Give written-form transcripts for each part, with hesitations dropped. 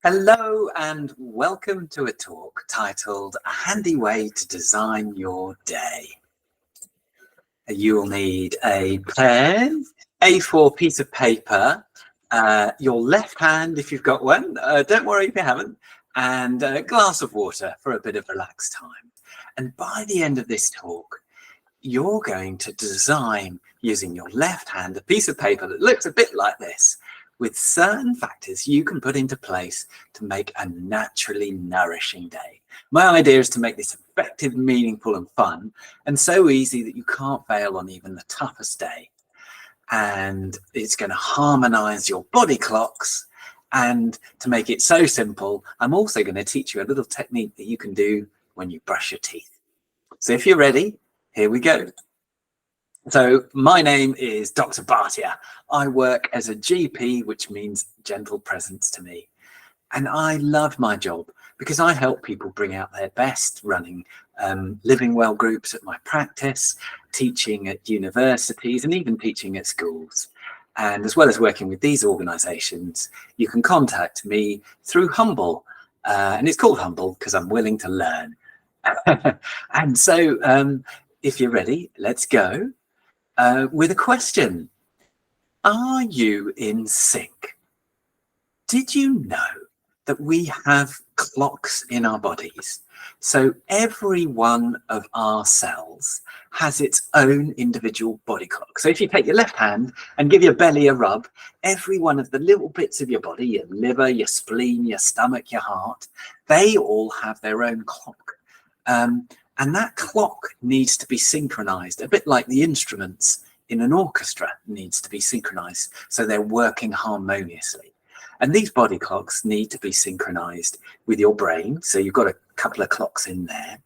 Hello and welcome to a talk titled A Handy Way to Design Your Day. You'll need a pen, A4 piece of paper, your left hand if you've got one, don't worry if you haven't, and a glass of water for a bit of relaxed time. And by the end of this talk, you're going to design, using your left hand, a piece of paper that looks a bit like this, with certain factors you can put into place to make a naturally nourishing day. My idea is to make this effective, meaningful and fun, and so easy that you can't fail on even the toughest day. And it's going to harmonize your body clocks. And to make it so simple, I'm also going to teach you a little technique that you can do when you brush your teeth. So if you're ready, here we go. So my name is Dr. Bhatia. I work as a GP, which means gentle presence to me. And I love my job because I help people bring out their best, running living well groups at my practice, teaching at universities and even teaching at schools. And as well as working with these organizations, you can contact me through Humble. And it's called Humble because I'm willing to learn. And so if you're ready, let's go. With a question. Are you in sync? Did you know that we have clocks in our bodies? So every one of our cells has its own individual body clock. So if you take your left hand and give your belly a rub, every one of the little bits of your body, your liver, your spleen, your stomach, your heart, they all have their own clock. And that clock needs to be synchronized, a bit like the instruments in an orchestra needs to be synchronized, so they're working harmoniously. And these body clocks need to be synchronized with your brain, so you've got a couple of clocks in there,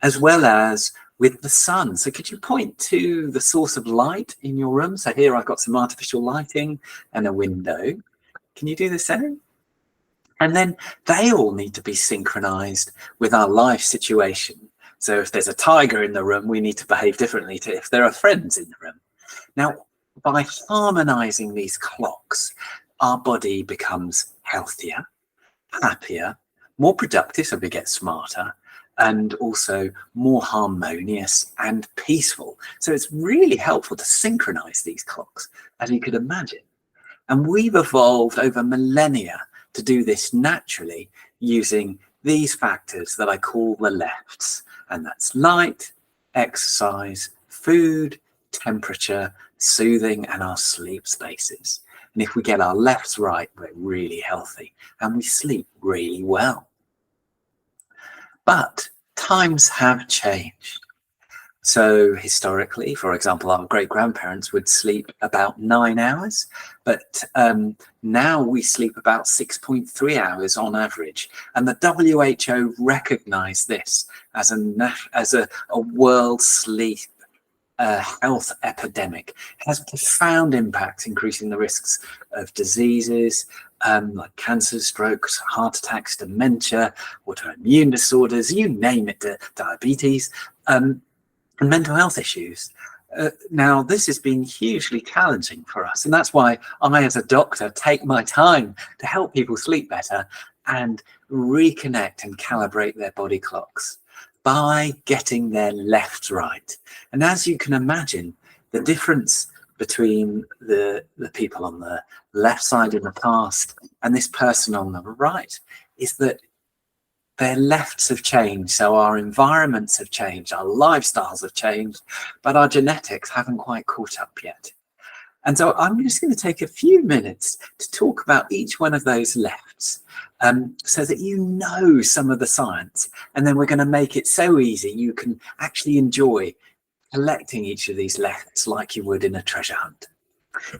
as well as with the sun. So could you point to the source of light in your room? So here I've got some artificial lighting and a window. Can you do the same? And then they all need to be synchronized with our life situation. So if there's a tiger in the room, we need to behave differently to if there are friends in the room. Now, by harmonizing these clocks, our body becomes healthier, happier, more productive, so we get smarter, and also more harmonious and peaceful. So it's really helpful to synchronize these clocks, as you could imagine. And we've evolved over millennia to do this naturally using these factors that I call the lefts. And that's light, exercise, food, temperature, soothing, and our sleep spaces. And if we get our lefts right, we're really healthy and we sleep really well. But times have changed. So historically, for example, our great-grandparents would sleep about 9 hours, but now we sleep about 6.3 hours on average. And the WHO recognized this as a world sleep health epidemic. It has profound impacts, increasing the risks of diseases like cancer, strokes, heart attacks, dementia, autoimmune disorders, you name it, diabetes, and mental health issues. Now, this has been hugely challenging for us, and that's why I, as a doctor, take my time to help people sleep better and reconnect and calibrate their body clocks by getting their left right. And as you can imagine, the difference between the people on the left side in the past and this person on the right is that their lefts have changed, so our environments have changed, our lifestyles have changed, but our genetics haven't quite caught up yet. And so I'm just going to take a few minutes to talk about each one of those lefts so that you know some of the science, and then we're going to make it so easy you can actually enjoy collecting each of these lefts like you would in a treasure hunt.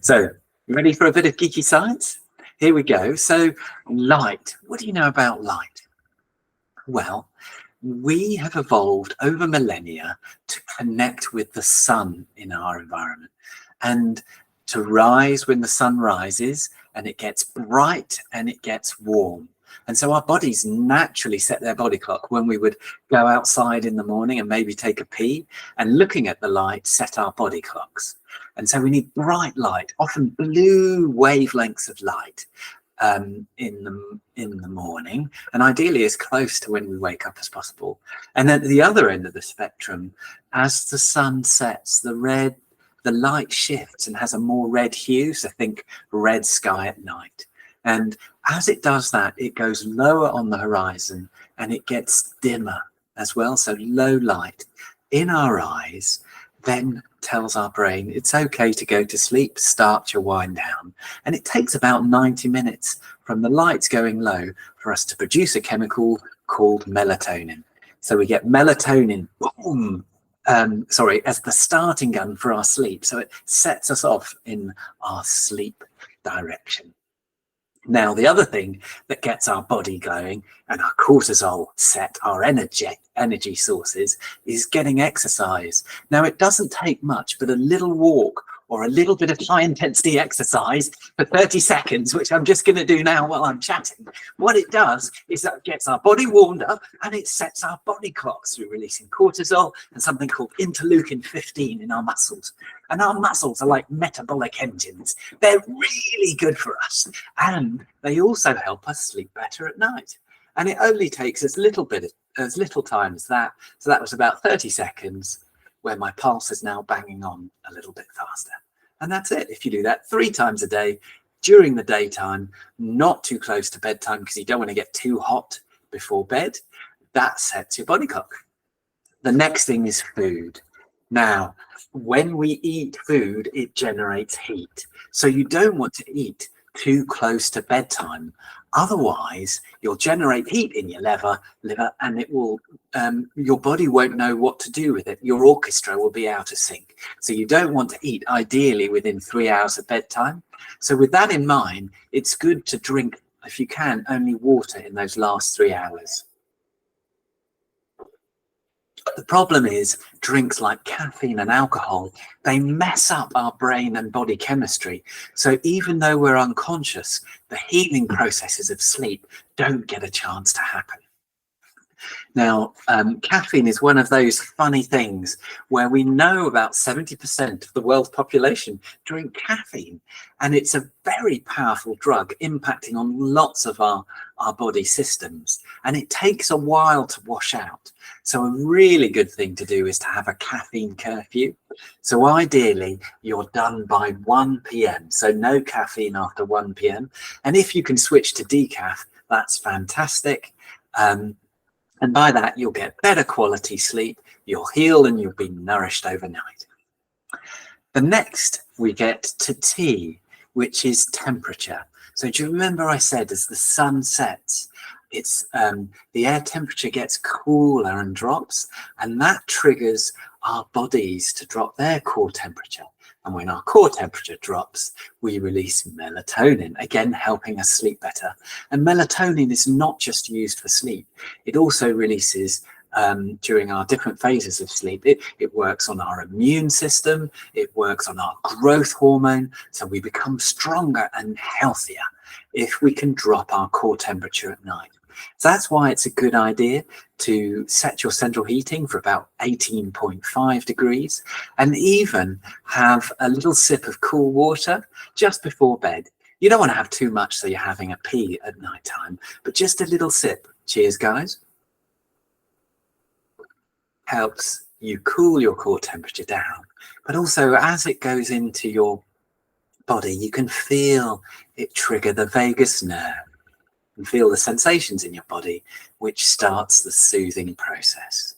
So, ready for a bit of geeky science? Here we go. So, light. What do you know about light? Well, we have evolved over millennia to connect with the sun in our environment and to rise when the sun rises and it gets bright and it gets warm. And so our bodies naturally set their body clock when we would go outside in the morning and maybe take a pee, and looking at the light set our body clocks. And so we need bright light, often blue wavelengths of light, in the morning, and ideally as close to when we wake up as possible. And at the other end of the spectrum, as the sun sets, the light shifts and has a more red hue. So think red sky at night. And as it does that, it goes lower on the horizon and it gets dimmer as well. So low light in our eyes then tells our brain it's okay to go to sleep, start your wind down. And it takes about 90 minutes from the lights going low for us to produce a chemical called melatonin. So we get melatonin, boom, as the starting gun for our sleep. So it sets us off in our sleep direction. Now, the other thing that gets our body going and our cortisol set, our energy sources, is getting exercise. Now, it doesn't take much, but a little walk or a little bit of high intensity exercise for 30 seconds, which I'm just going to do now while I'm chatting. What it does is that it gets our body warmed up and it sets our body clocks through releasing cortisol and something called interleukin 15 in our muscles. And our muscles are like metabolic engines. They're really good for us. And they also help us sleep better at night. And it only takes as little time as that. So that was about 30 seconds where my pulse is now banging on a little bit faster. And that's it. If you do that 3 times a day during the daytime, not too close to bedtime because you don't want to get too hot before bed, that sets your body clock. The next thing is food. Now, when we eat food, it generates heat. So you don't want to eat too close to bedtime. Otherwise, you'll generate heat in your liver, and it will, your body won't know what to do with it. Your orchestra will be out of sync. So you don't want to eat ideally within 3 hours of bedtime. So with that in mind, it's good to drink, if you can, only water in those last 3 hours. The problem is drinks like caffeine and alcohol, they mess up our brain and body chemistry. So even though we're unconscious, the healing processes of sleep don't get a chance to happen. Now, caffeine is one of those funny things where we know about 70% of the world's population drink caffeine, and it's a very powerful drug impacting on lots of our body systems, and it takes a while to wash out. So a really good thing to do is to have a caffeine curfew. So ideally, you're done by 1 p.m. So no caffeine after 1 p.m. And if you can switch to decaf, that's fantastic. And by that, you'll get better quality sleep, you'll heal, and you'll be nourished overnight. The next, we get to T, which is temperature. So do you remember I said as the sun sets, it's the air temperature gets cooler and drops, and that triggers our bodies to drop their core temperature. And when our core temperature drops, we release melatonin, again, helping us sleep better. And melatonin is not just used for sleep. It also releases during our different phases of sleep. It works on our immune system. It works on our growth hormone. So we become stronger and healthier if we can drop our core temperature at night. So that's why it's a good idea to set your central heating for about 18.5 degrees and even have a little sip of cool water just before bed. You don't want to have too much so you're having a pee at night time, but just a little sip. Cheers, guys. Helps you cool your core temperature down, but also as it goes into your body, you can feel it trigger the vagus nerve. And feel the sensations in your body, which starts the soothing process.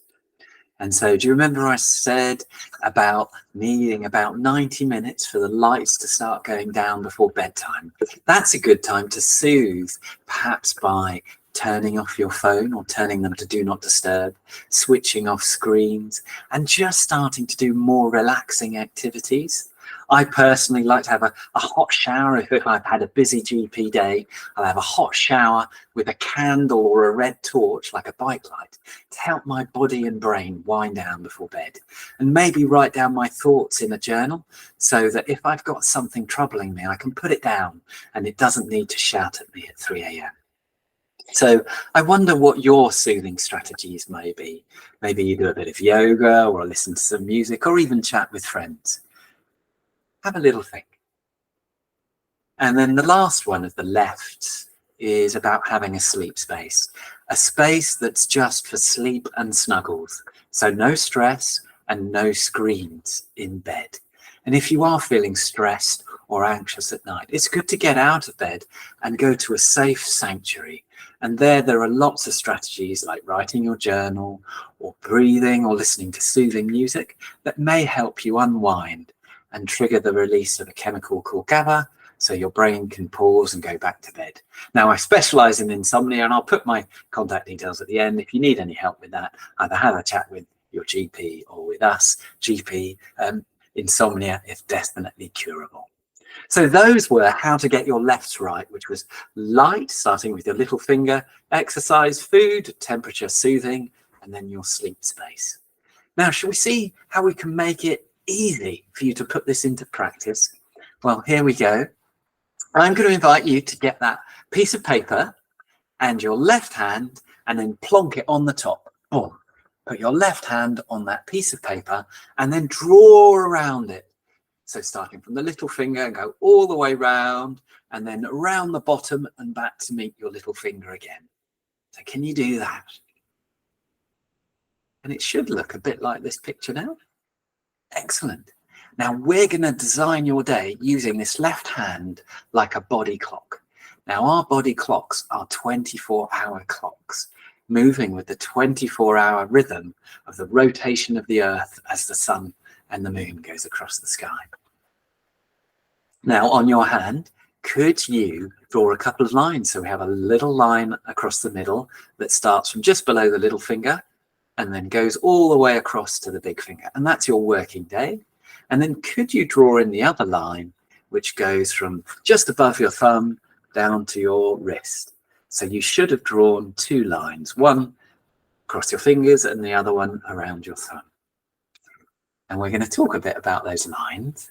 And so do you remember I said about needing about 90 minutes for the lights to start going down before bedtime? That's a good time to soothe, perhaps by turning off your phone or turning them to do not disturb, switching off screens, and just starting to do more relaxing activities. I personally like to have a hot shower. If I've had a busy GP day, I'll have a hot shower with a candle or a red torch, like a bike light, to help my body and brain wind down before bed. And maybe write down my thoughts in a journal so that if I've got something troubling me, I can put it down and it doesn't need to shout at me at 3 a.m. So I wonder what your soothing strategies may be. Maybe you do a bit of yoga or listen to some music or even chat with friends. Have a little think. And then the last one at the left is about having a sleep space, a space that's just for sleep and snuggles. So no stress and no screens in bed. And if you are feeling stressed or anxious at night, it's good to get out of bed and go to a safe sanctuary. And there are lots of strategies like writing your journal or breathing or listening to soothing music that may help you unwind and trigger the release of a chemical called GABA, so your brain can pause and go back to bed. Now, I specialize in insomnia, and I'll put my contact details at the end. If you need any help with that, either have a chat with your GP or with us, GP. Insomnia is definitely curable. So those were how to get your lefts right, which was light, starting with your little finger, exercise, food, temperature, soothing, and then your sleep space. Now, shall we see how we can make it easy for you to put this into practice? Well, here we go. I'm going to invite you to get that piece of paper and your left hand and then plonk it on the top. Boom. Put your left hand on that piece of paper and then draw around it. So starting from the little finger and go all the way round and then around the bottom and back to meet your little finger again. So can you do that? And it should look a bit like this picture now. Excellent. Now we're going to design your day using this left hand like a body clock. Now our body clocks are 24-hour clocks, moving with the 24-hour rhythm of the rotation of the earth as the sun and the moon goes across the sky. Now on your hand, could you draw a couple of lines? So we have a little line across the middle that starts from just below the little finger and then goes all the way across to the big finger. And that's your working day. And then could you draw in the other line, which goes from just above your thumb down to your wrist? So you should have drawn two lines, one across your fingers and the other one around your thumb. And we're going to talk a bit about those lines.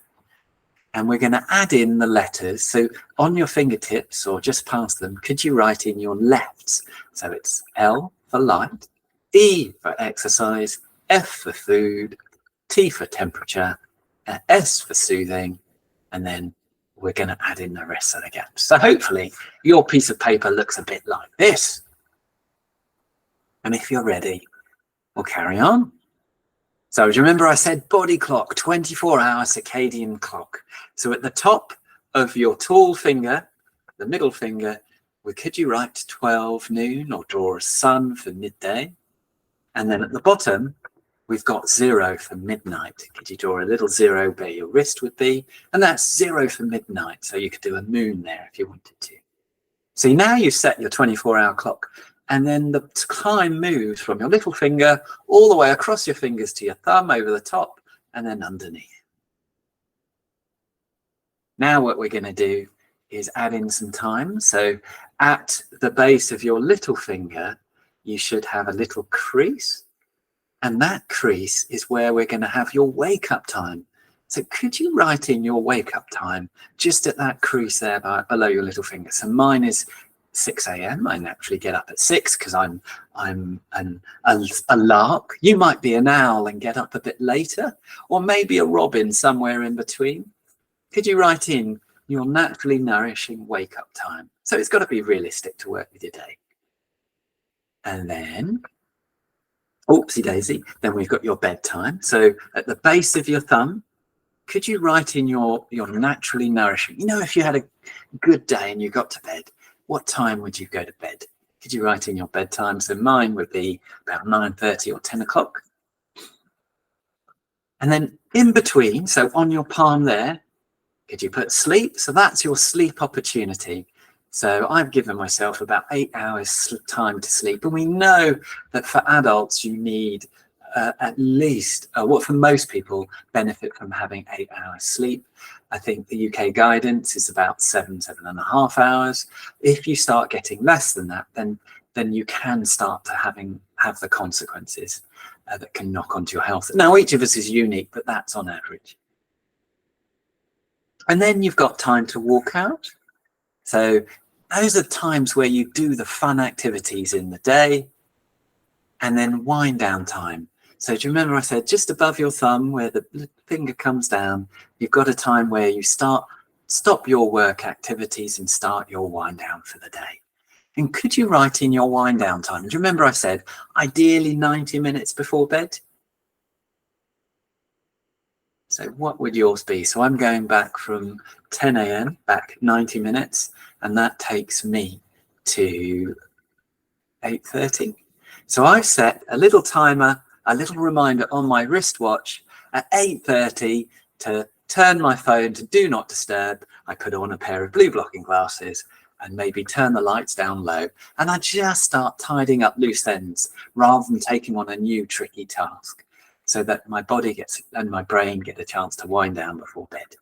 And we're going to add in the letters. So on your fingertips or just past them, could you write in your lefts? So it's L for light, E for exercise, F for food, T for temperature, S for soothing, and then we're going to add in the rest of the gaps. So hopefully your piece of paper looks a bit like this. And if you're ready, we'll carry on. So do you remember I said body clock, 24-hour circadian clock. So at the top of your tall finger, the middle finger, could you write 12 noon or draw a sun for midday? And then at the bottom, we've got 0 for midnight. Could you draw a little 0 where your wrist would be? And that's 0 for midnight. So you could do a moon there if you wanted to. So now you've set your 24-hour clock. And then the time moves from your little finger all the way across your fingers to your thumb over the top and then underneath. Now what we're going to do is add in some time. So at the base of your little finger, you should have a little crease. And that crease is where we're going to have your wake up time. So could you write in your wake up time just at that crease there below your little finger? So mine is 6 a.m. I naturally get up at 6 because I'm a lark. You might be an owl and get up a bit later, or maybe a robin somewhere in between. Could you write in your naturally nourishing wake up time? So it's got to be realistic to work with your day. And then, oopsie daisy, then we've got your bedtime. So at the base of your thumb, could you write in your naturally nourishing? You know, if you had a good day and you got to bed, what time would you go to bed? Could you write in your bedtime? So mine would be about 9:30 or 10 o'clock. And then in between, so on your palm there, could you put sleep? So that's your sleep opportunity. So I've given myself about 8 hours time to sleep. And we know that for adults, you need at least, what for most people benefit from having 8 hours sleep. I think the UK guidance is about 7.5 hours. If you start getting less than that, then you can start to have the consequences that can knock onto your health. Now, each of us is unique, but that's on average. And then you've got time to walk out. So those are times where you do the fun activities in the day, and then wind down time. So do you remember I said just above your thumb where the finger comes down, you've got a time where you start stop your work activities and start your wind down for the day. And could you write in your wind down time? Do you remember I said ideally 90 minutes before bed? So what would yours be? So I'm going back from 10 a.m. back 90 minutes, and that takes me to 8:30. So I've set a little timer, a little reminder on my wristwatch at 8:30 to turn my phone to do not disturb. I put on a pair of blue blocking glasses and maybe turn the lights down low. And I just start tidying up loose ends rather than taking on a new tricky task, so that my body gets and my brain get a chance to wind down before bed.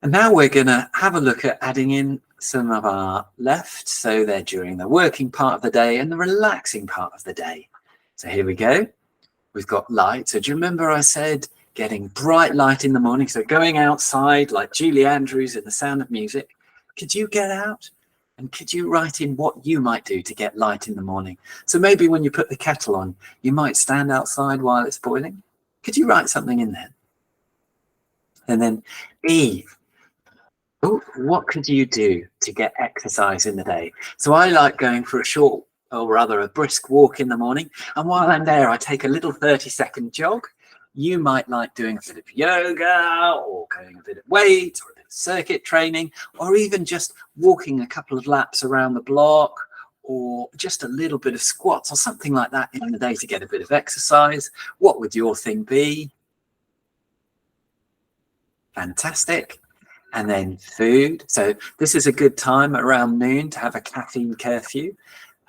And now we're going to have a look at adding in some of our left. So they're during the working part of the day and the relaxing part of the day. So here we go. We've got light. So do you remember I said getting bright light in the morning? So going outside like Julie Andrews in The Sound of Music. Could you get out? And could you write in what you might do to get light in the morning? So maybe when you put the kettle on, you might stand outside while it's boiling. Could you write something in there? And then E, oh, what could you do to get exercise in the day? So I like going for a short, or rather a brisk walk in the morning. And while I'm there, I take a little 30-second jog. You might like doing a bit of yoga or going a bit of weight or a bit of circuit training, or even just walking a couple of laps around the block, or just a little bit of squats or something like that in the day to get a bit of exercise. What would your thing be? Fantastic. And then food. So this is a good time around noon to have a caffeine curfew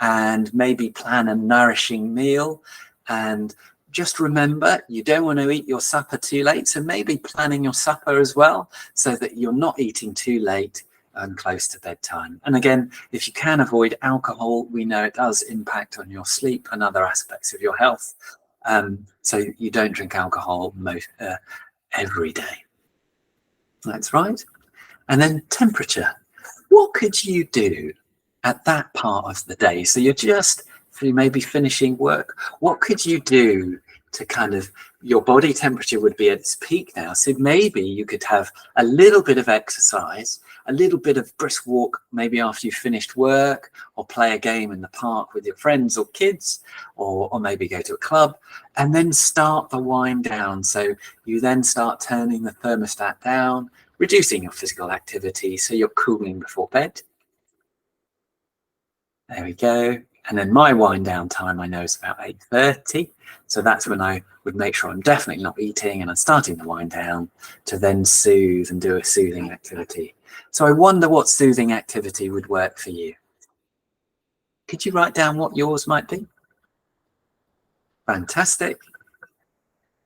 and maybe plan a nourishing meal. And just remember, you don't want to eat your supper too late. So maybe planning your supper as well, so that you're not eating too late and close to bedtime. And again, if you can avoid alcohol, we know it does impact on your sleep and other aspects of your health. So you don't drink alcohol every day. That's right. And then temperature. What could you do at that part of the day? So you're just maybe finishing work. What could you do to kind of, your body temperature would be at its peak now. So maybe you could have a little bit of exercise, a little bit of brisk walk, maybe after you've finished work, or play a game in the park with your friends or kids, or maybe go to a club, and then start the wind down. So you then start turning the thermostat down, reducing your physical activity, so you're cooling before bed. There we go. And then my wind down time, I know, is about 8:30. So that's when I would make sure I'm definitely not eating and I'm starting the wind down to then soothe and do a soothing activity. So I wonder what soothing activity would work for you. Could you write down what yours might be? Fantastic.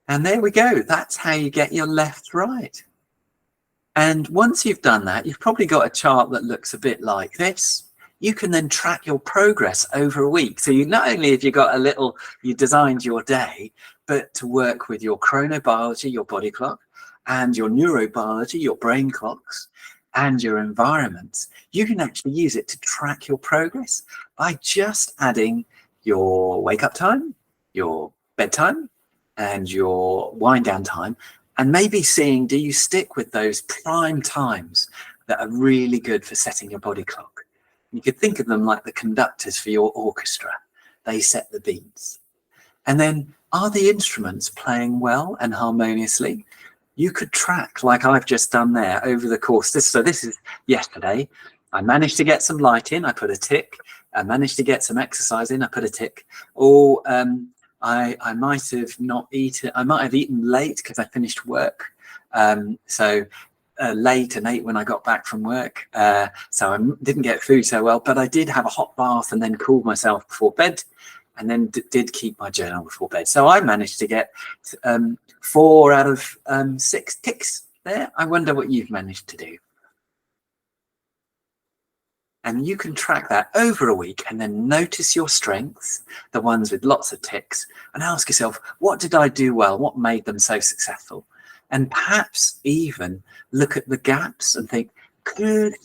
And there we go. That's how you get your left right. And once you've done that, you've probably got a chart that looks a bit like this. You can then track your progress over a week. So you not only have you got a little, you designed your day, but to work with your chronobiology, your body clock, and your neurobiology, your brain clocks, and your environment, you can actually use it to track your progress by just adding your wake up time, your bedtime, and your wind down time, and maybe seeing, do you stick with those prime times that are really good for setting your body clock? You could think of them like the conductors for your orchestra. They set the beats. And then, are the instruments playing well and harmoniously? You could track, like I've just done there, over the course. So this is yesterday. I managed to get some light in, I put a tick. I managed to get some exercise in, I put a tick. Or I might have not eaten, I might have eaten late because I finished work. Late and ate when I got back from work, so I didn't get food so well, but I did have a hot bath and then cooled myself before bed, and then did keep my journal before bed. So I managed to get 4 out of 6 ticks there. I wonder what you've managed to do. And you can track that over a week and then notice your strengths, the ones with lots of ticks, and ask yourself, what did I do well? What made them so successful? And perhaps even look at the gaps and think,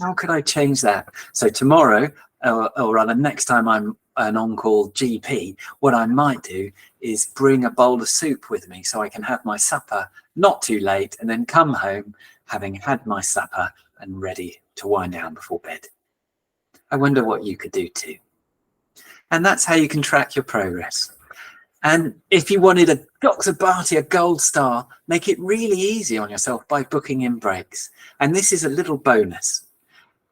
how could I change that? So tomorrow, or rather next time I'm an on-call GP, what I might do is bring a bowl of soup with me so I can have my supper not too late, and then come home having had my supper and ready to wind down before bed. I wonder what you could do too. And that's how you can track your progress. And if you wanted a Dr. Barty, a gold star, make it really easy on yourself by booking in breaks. And this is a little bonus.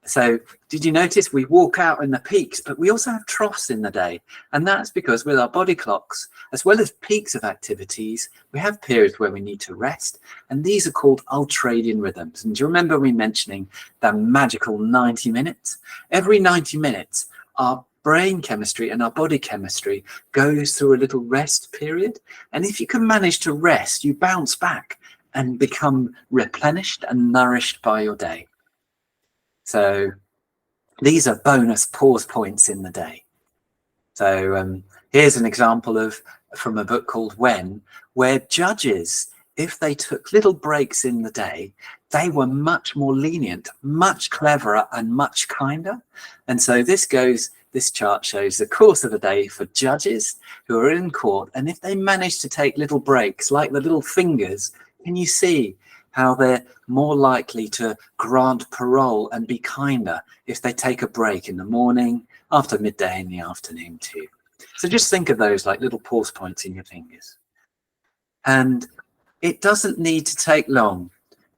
So did you notice we walk out in the peaks, but we also have troughs in the day? And that's because with our body clocks, as well as peaks of activities, we have periods where we need to rest. And these are called ultradian rhythms. And do you remember me mentioning the magical 90 minutes? Every 90 minutes, our brain chemistry and our body chemistry goes through a little rest period. And if you can manage to rest, you bounce back and become replenished and nourished by your day. So these are bonus pause points in the day. So here's an example from a book called When, where judges, if they took little breaks in the day, they were much more lenient, much cleverer and much kinder. And so this chart shows the course of a day for judges who are in court. And if they manage to take little breaks, like the little fingers, can you see how they're more likely to grant parole and be kinder if they take a break in the morning, after midday, in the afternoon too? So just think of those like little pause points in your fingers. And it doesn't need to take long.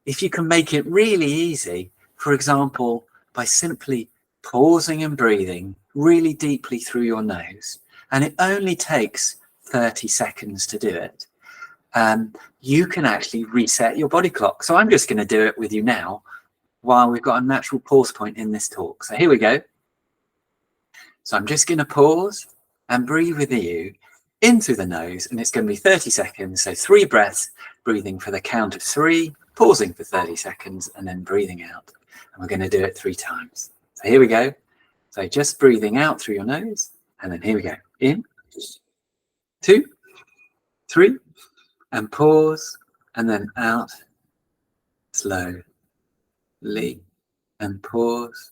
If you can make it really easy, for example, by simply pausing and breathing really deeply through your nose, and it only takes 30 seconds to do it, you can actually reset your body clock. So I'm just going to do it with you now while we've got a natural pause point in this talk. So here we go. So I'm just going to pause and breathe with you in through the nose, and it's going to be 30 seconds. So 3 breaths, breathing for the count of 3, pausing for 30 seconds, and then breathing out. And we're going to do it 3 times. So here we go. So just breathing out through your nose, and then here we go. In, 2, 3, and pause, and then out slowly, and pause.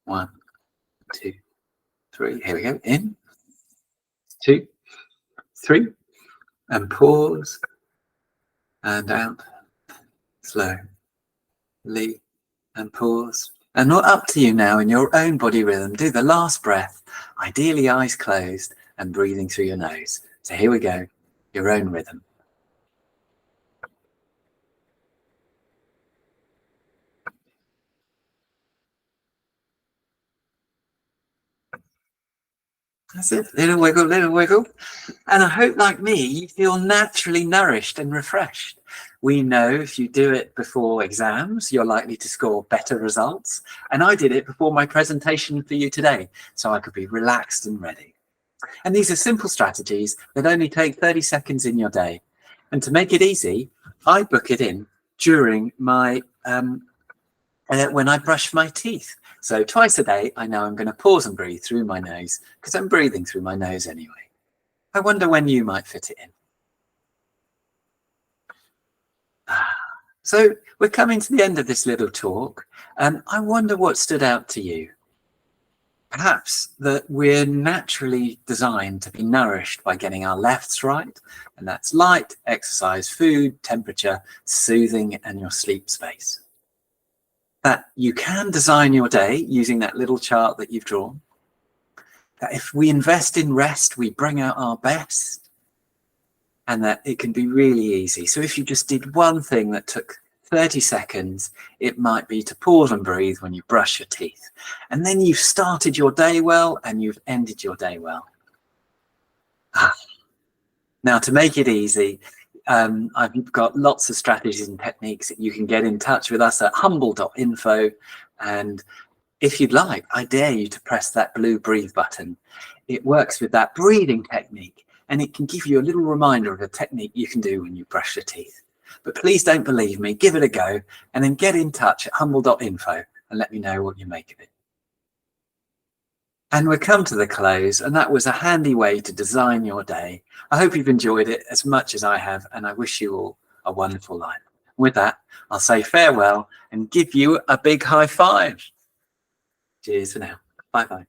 1, 2, 3. Here we go. In, 2, 3, and pause, and out slowly, and pause. And up to you now in your own body rhythm. Do the last breath, ideally eyes closed and breathing through your nose. So here we go, your own rhythm. That's it, little wiggle, little wiggle. And I hope, like me, you feel naturally nourished and refreshed. We know if you do it before exams, you're likely to score better results. And I did it before my presentation for you today, so I could be relaxed and ready. And these are simple strategies that only take 30 seconds in your day. And to make it easy, I book it in during my, when I brush my teeth. So twice a day, I know I'm going to pause and breathe through my nose because I'm breathing through my nose anyway. I wonder when you might fit it in. So we're coming to the end of this little talk, and I wonder what stood out to you. Perhaps that we're naturally designed to be nourished by getting our lefts right, and that's light, exercise, food, temperature, soothing, and your sleep space. That you can design your day using that little chart that you've drawn. That if we invest in rest, we bring out our best, and that it can be really easy. So if you just did one thing that took 30 seconds, it might be to pause and breathe when you brush your teeth. And then you've started your day well and you've ended your day well. Now, to make it easy, I've got lots of strategies and techniques that you can get in touch with us at humble.info. And if you'd like, I dare you to press that blue breathe button. It works with that breathing technique, and it can give you a little reminder of a technique you can do when you brush your teeth. But please don't believe me, give it a go, and then get in touch at humble.info and let me know what you make of it. And we've come to the close, and that was a handy way to design your day. I hope you've enjoyed it as much as I have, and I wish you all a wonderful life. With that, I'll say farewell and give you a big high five. Cheers for now. Bye-bye.